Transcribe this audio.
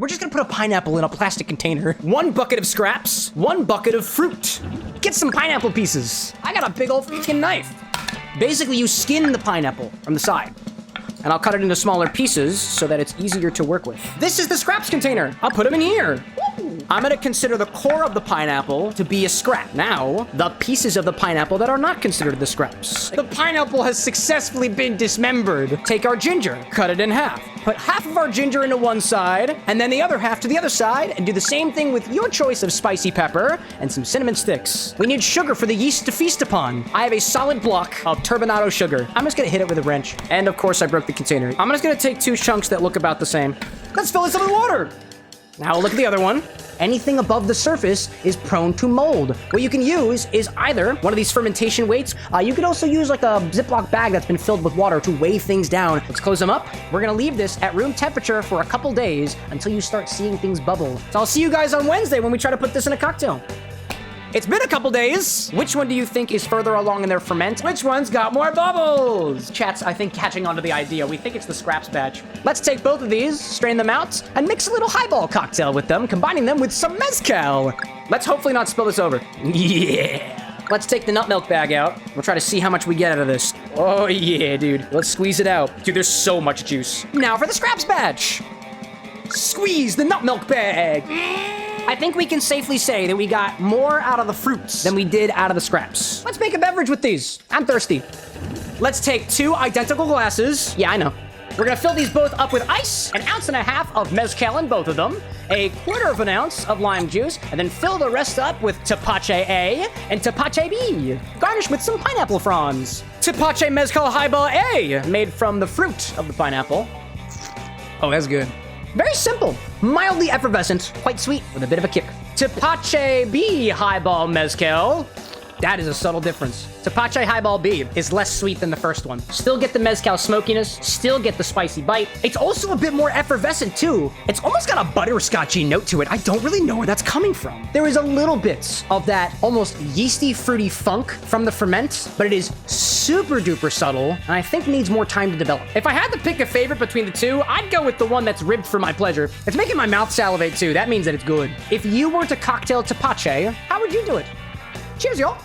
We're just gonna put a pineapple in a plastic container. 1 bucket of scraps, 1 bucket of fruit. Get some pineapple pieces. I got a big old freaking knife. Basically, you skin the pineapple from the side. And I'll cut it into smaller pieces so that it's easier to work with. This is the scraps container. I'll put them in here. I'm gonna consider the core of the pineapple to be a scrap. Now, the pieces of the pineapple that are not considered the scraps. The pineapple has successfully been dismembered. Take our ginger, cut it in half. Put half of our ginger into one side, and then the other half to the other side, and do the same thing with your choice of spicy pepper and some cinnamon sticks. We need sugar for the yeast to feast upon. I have a solid block of turbinado sugar. I'm just gonna hit it with a wrench. And of course, I broke the container. I'm just gonna take 2 chunks that look about the same. Let's fill this up with water. Now look at the other one. Anything above the surface is prone to mold. What you can use is either one of these fermentation weights. You could also use like a Ziploc bag that's been filled with water to weigh things down. Let's close them up. We're gonna leave this at room temperature for a couple days until you start seeing things bubble. So I'll see you guys on Wednesday when we try to put this in a cocktail. It's been a couple days. Which one do you think is further along in their ferment? Which one's got more bubbles? Chat's, I think, catching on to the idea. We think it's the scraps batch. Let's take both of these, strain them out, and mix a little highball cocktail with them, combining them with some mezcal. Let's hopefully not spill this over. Yeah. Let's take the nut milk bag out. We'll try to see how much we get out of this. Oh yeah, dude. Let's squeeze it out. Dude, there's so much juice. Now for the scraps batch. Squeeze the nut milk bag. I think we can safely say that we got more out of the fruits than we did out of the scraps. Let's make a beverage with these. I'm thirsty. Let's take 2 identical glasses. Yeah, I know. We're gonna fill these both up with ice, 1.5 ounces of mezcal in both of them, 1/4 ounce of lime juice, and then fill the rest up with Tepache A and Tepache B. Garnish with some pineapple fronds. Tepache Mezcal Highball A, made from the fruit of the pineapple. Oh, that's good. Very simple, mildly effervescent, quite sweet with a bit of a kick. Tepache B Highball Mezcal. That is a subtle difference. Tepache Highball B is less sweet than the first one. Still get the mezcal smokiness, still get the spicy bite. It's also a bit more effervescent too. It's almost got a butterscotchy note to it. I don't really know where that's coming from. There is a little bit of that almost yeasty, fruity funk from the ferment, but it is super duper subtle, and I think needs more time to develop. If I had to pick a favorite between the two, I'd go with the one that's ribbed for my pleasure. It's making my mouth salivate too. That means that it's good. If you were to cocktail Tepache, how would you do it? Cheers, y'all.